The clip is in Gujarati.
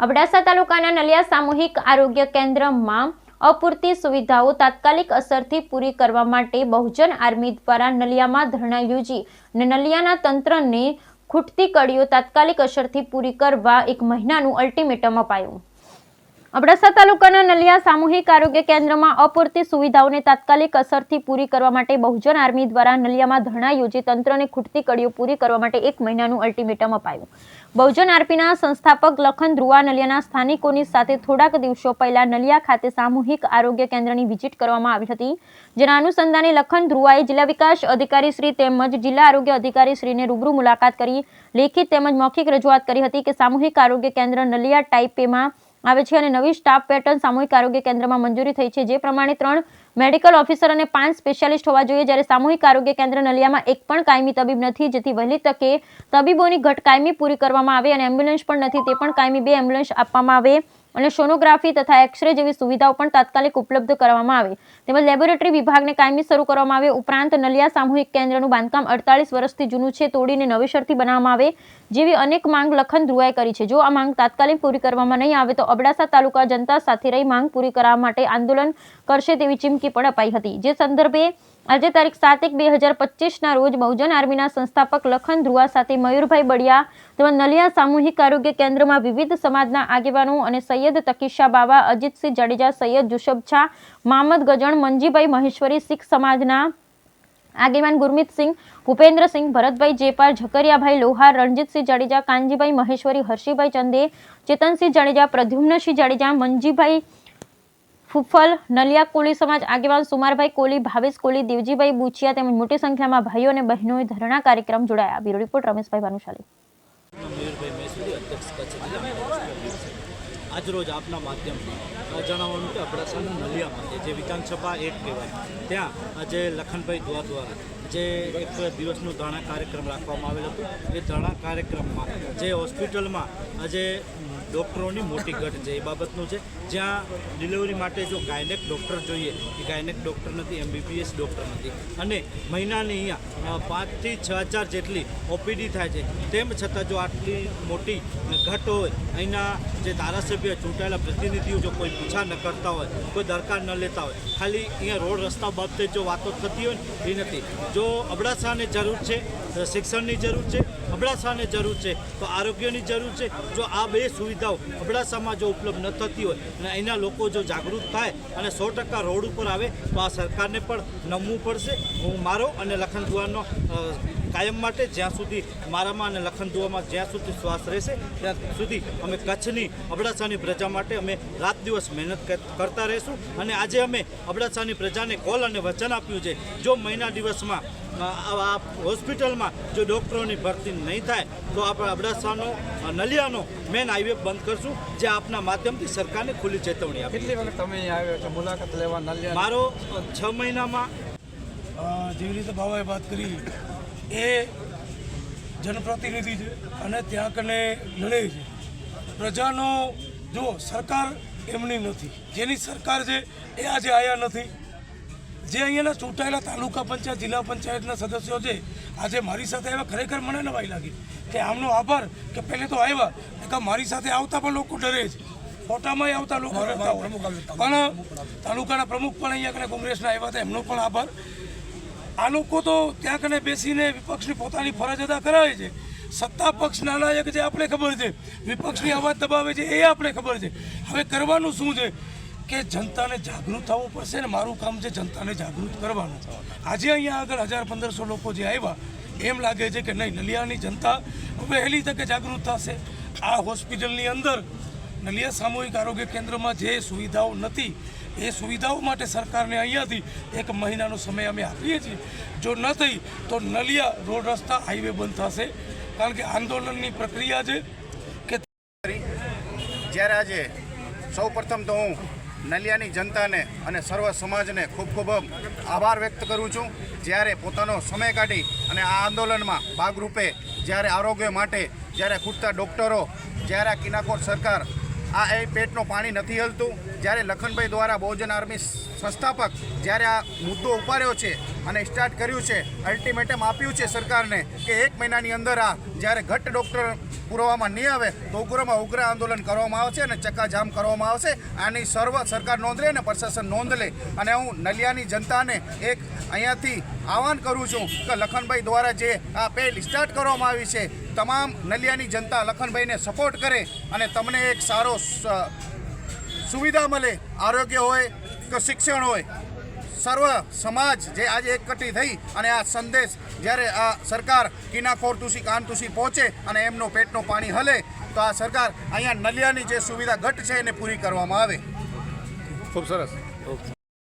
અબડાસા તાલુકાના નલિયા સામૂહિક આરોગ્ય કેન્દ્રમાં અપૂરતી સુવિધાઓ તાત્કાલિક અસરથી પૂરી કરવા માટે બહુજન આર્મી દ્વારા નલિયામાં ધરણા યોજી અને નલિયાના તંત્રને ખૂટતી કડીઓ તાત્કાલિક અસરથી પૂરી કરવા 1 મહિનાનું અલ્ટિમેટમ અપાયું। અબડાસા તાલુકાના નલિયા સામૂહિક આરોગ્ય કેન્દ્રમાં અપૂરતી સુવિધાઓને તાત્કાલિક અસરથી પૂરી કરવા માટે બહુજન આર્મી દ્વારા નલિયામાં ધરણા યોજી તંત્રને ખૂટતી કડીઓ પૂરી કરવા માટે 1 મહિનાનું અલ્ટિમેટમ અપાયું। બહુજન આરપીના સંસ્થાપક લખન ધ્રુવા નલિયાના સ્થાનિકોની સાથે થોડાક દિવસો પહેલા નલિયા ખાતે સામૂહિક આરોગ્ય કેન્દ્રની વિઝિટ કરવામાં આવી હતી, જેના અનુસંધાને લખન ધ્રુવાએ જિલ્લા વિકાસ અધિકારી શ્રી તેમજ જિલ્લા આરોગ્ય અધિકારી શ્રીને રૂબરૂ મુલાકાત કરી લેખિત તેમજ મૌખિક રજૂઆત કરી હતી કે સામૂહિક આરોગ્ય કેન્દ્ર નલિયા ટાઈપ એમાં આવે છે અને નવી સ્ટાફ પેટર્ન સામૂહિક આરોગ્ય કેન્દ્રમાં મંજૂરી થઈ છે, જે પ્રમાણે 3 મેડિકલ ઓફિસર અને 5 સ્પેશિયાલિસ્ટ હોવા જોઈએ, જ્યારે સામૂહિક આરોગ્ય કેન્દ્ર નલિયામાં એક પણ કાયમી તબીબ નથી, જેથી વહેલી તકે તબીબોની ઘટ કાયમી પૂરી કરવામાં આવે અને એમ્બ્યુલન્સ પણ નથી, તે પણ કાયમી 2 એમ્બ્યુલન્સ આપવામાં આવે અને સોનોગ્રાફી તથા એક્સરે જેવી સુવિધાઓ પણ તાત્કાલિક ઉપલબ્ધ કરવામાં આવે તેમજ લેબોરેટરી વિભાગને કાયમી શરૂ કરવામાં આવે। ઉપરાંત નલિયા સામૂહિક કેન્દ્રનું બાંધકામ 48 વર્ષથી જૂનું છે, તોડીને નવેસરથી બનાવવામાં આવે જેવી અનેક માંગ લખન ધ્રુવાએ કરી છે। જો આ માંગ તાત્કાલિક પૂરી કરવામાં નહીં આવે તો અબડાસા તાલુકા જનતા સાથે રહી માંગ પૂરી કરવા માટે આંદોલન કરશે તેવી ચીમકી પણ અપાઈ હતી, જે સંદર્ભે આજે તારીખ 7/1/2025ના રોજ બહુજન આર્મીના સંસ્થાપક લખન ધ્રુવા સાથે મયુરભાઈ બળિયા તેમજ નલિયા સામૂહિક આરોગ્ય કેન્દ્રમાં વિવિધ સમાજના આગેવાનો અને સૈયદ તકીશા બાવા, અજીતસિંહ જાડેજા, સૈયદ જુસબછા, મામદ ગજણ, મંજીભાઈ મહેશ્વરી, શીખ સમાજના આગેવાન ગુરમીતસિંહ, ભૂપેન્દ્રસિંહ, ભરતભાઈ જેપાર, ઝકરિયાભાઈ લોહાર, રણજીતસિંહ જાડેજા, કાનજીભાઈ મહેશ્વરી, હર્ષીભાઈ ચંદે, ચેતનસિંહ જાડેજા, પ્રદ્યુમ્નસિંહ જાડેજા, મંજીભાઈ ફૂફલ, નલિયા કોલી સમાજ આગેવાન સુમારભાઈ કોલી, ભાવેશ કોલી, દેવજીભાઈ બુચિયા તેમજ મોટી સંખ્યામાં ભાઈઓ અને બહેનોએ ધરણા કાર્યક્રમ જોડાયા। Bureau report Rameshbhai Bhanushali. आज रोज आपना माध्यम जણાવવાનું કે અબડાસાના નલિયામાં જે વિધાનસભા 1 કહેવાય ત્યાં આજે લખનભાઈ ધ્રુવા દ્વારા જે એક દિવસનો ધરણા કાર્યક્રમ રાખવામાં આવેલો હતો। એ ધરણા કાર્યક્રમમાં જે હોસ્પિટલમાં આજે ડૉક્ટરોની મોટી ઘટ છે એ બાબતનું છે, જ્યાં ડિલિવરી માટે જો ગાયનેક ડૉક્ટર જોઈએ એ ગાયનેક ડૉક્ટર નથી, MBBS ડૉક્ટર નથી અને મહિનાની અહીંયા 5 થી 6 હજાર જેટલી ઓપીડી થાય છે। તેમ છતાં જો આટલી મોટી ઘટ હોય, અહીંના જે ધારાસભ્ય ચૂંટાયેલા પ્રતિનિધિઓ જો કોઈ પૂછા ન કરતા હોય, કોઈ દરકાર ન લેતા હોય, ખાલી અહીંયા રોડ રસ્તા બાબતે જો વાતો થતી હોય ને એ નથી। જો અબડાસાને જરૂર છે, શિક્ષણની જરૂર છે, અબડાસાને જરૂર છે તો આરોગ્યની જરૂર છે। જો આ 2 સુવિધાઓ અબડાસામાં જો ઉપલબ્ધ ન થતી હોય અને અહીંના લોકો જો જાગૃત થાય અને 100% રોડ ઉપર આવે તો આ સરકારને પણ નમવું પડશે। હું મારો અને લખન ધ્રુવાનો કાયમ માટે જ્યાં સુધી મારામાં અને લખન ધ્રુવામાં જ્યાં સુધી શ્વાસ રહેશે ત્યાં સુધી અમે કચ્છની અબડાસાની પ્રજા માટે અમે રાત દિવસ મહેનત કરતા રહીશું। અને આજે અમે અબડાસાની પ્રજાને કોલ અને વચન આપ્યું છે, જો મહિના દિવસમાં આ હોસ્પિટલમાં જો ડૉક્ટરોની ભરતી નહીં થાય તો આપણે અબડાસાનો નલિયાનો મેન હાઈવે બંધ કરશું, જે આપના માધ્યમથી સરકારને ખુલ્લી ચેતવણી આપી। કેટલી વખત તમે આવ્યો છો મુલાકાત લેવા નલિયા? મારો 6 મહિનામાં જેવી રીતે બાબાએ વાત કરી એ જનપ્રતિનિધિ છે અને ત્યાં કને લડે છે પ્રજાનો। જો સરકાર એમની નથી, જેની સરકાર છે એ આજે આવ્યા નથી। જે અહીંયાના ચૂંટાયેલા તાલુકા પંચાયત, જિલ્લા પંચાયતના સદસ્યો છે આજે મારી સાથે આવ્યા, ખરેખર મને નવાઈ લાગી કે આમનો આભાર કે પહેલે તો આવ્યા, કે મારી સાથે આવતા પણ લોકો ડરે છે, ફોટામાં આવતા લોકો ડરતા હોય, પણ તાલુકાના પ્રમુખ પણ અહીંયા કને કોંગ્રેસના આવ્યા હતા, એમનો પણ આભાર। આ લોકો તો ત્યાં કને બેસીને વિપક્ષની પોતાની ફરજ અદા કરાવે છે। સત્તા પક્ષ નાલાયક છે આપણે ખબર છે, વિપક્ષની અવાજ દબાવે છે એ આપણે ખબર છે। હવે કરવાનું શું છે કે જનતાને જાગૃત થવું પડશે ને મારું કામ છે જનતાને જાગૃત કરવાનું। આજે અહીંયા આગળ 1000-1500 લોકો જે આવ્યા, એમ લાગે છે કે નહીં, નલિયાની જનતા વહેલી તકે જાગૃત થશે। આ હોસ્પિટલની અંદર નલિયા સામૂહિક આરોગ્ય કેન્દ્રમાં જે સુવિધાઓ નથી એ સુવિધાઓ માટે સરકારને અહીંયાથી 1 મહિનાનો સમય અમે આપીએ છીએ। જો ન થઈ તો નલિયા રોડ રસ્તા હાઈવે બંધ થશે, કારણ કે આંદોલનની પ્રક્રિયા છે કે જ્યારે આજે સૌ પ્રથમ તો હું નલિયાની જનતાને અને સર્વ સમાજને ખૂબ ખૂબ આભાર વ્યક્ત કરું છું, જ્યારે પોતાનો સમય કાઢી અને આ આંદોલનમાં ભાગરૂપે જ્યારે આરોગ્ય માટે જ્યારે ખૂટતા ડૉક્ટરો, જ્યારે આ કિનાકોર સરકાર આ એ પેટનું પાણી નથી હલતું, જ્યારે લખનભાઈ દ્વારા બહુજન આર્મી સંસ્થાપક જ્યારે આ મુદ્દો ઉપાડ્યો છે અને સ્ટાર્ટ કર્યું છે, અલ્ટિમેટમ આપ્યું છે સરકારને કે 1 મહિનાની અંદર આ જ્યારે ઘટ ડૉક્ટર પૂરવામાં નહીં આવે તો ઉગ્રમાં ઉગ્ર આંદોલન કરવામાં આવશે અને ચક્કાજામ કરવામાં આવશે. આની સર્વ સરકાર નોંધ લે અને પ્રશાસન નોંધ લે. અને હું નલિયાની જનતાને એક અહીંયાથી આહવાન કરું છું કે લખનભાઈ દ્વારા જે આ પહેલ સ્ટાર્ટ કરવામાં આવી છે, તમામ નલિયાની જનતા લખનભાઈને સપોર્ટ કરે અને તમને એક સારો સુવિધા મળે, આરોગ્ય હોય કે શિક્ષણ હોય. સર્વ સમાજ જે આજે એકઠી થઈ અને આ સંદેશ જ્યારે આ સરકાર કિનાખોર તુસી કાન તુસી પહોંચે અને એમનો પેટનું પાણી હલે તો આ સરકાર અહીંયા નલિયાની જે સુવિધા ઘટ છે એને પૂરી કરવામાં આવે. ખૂબ સરસ. ઓકે.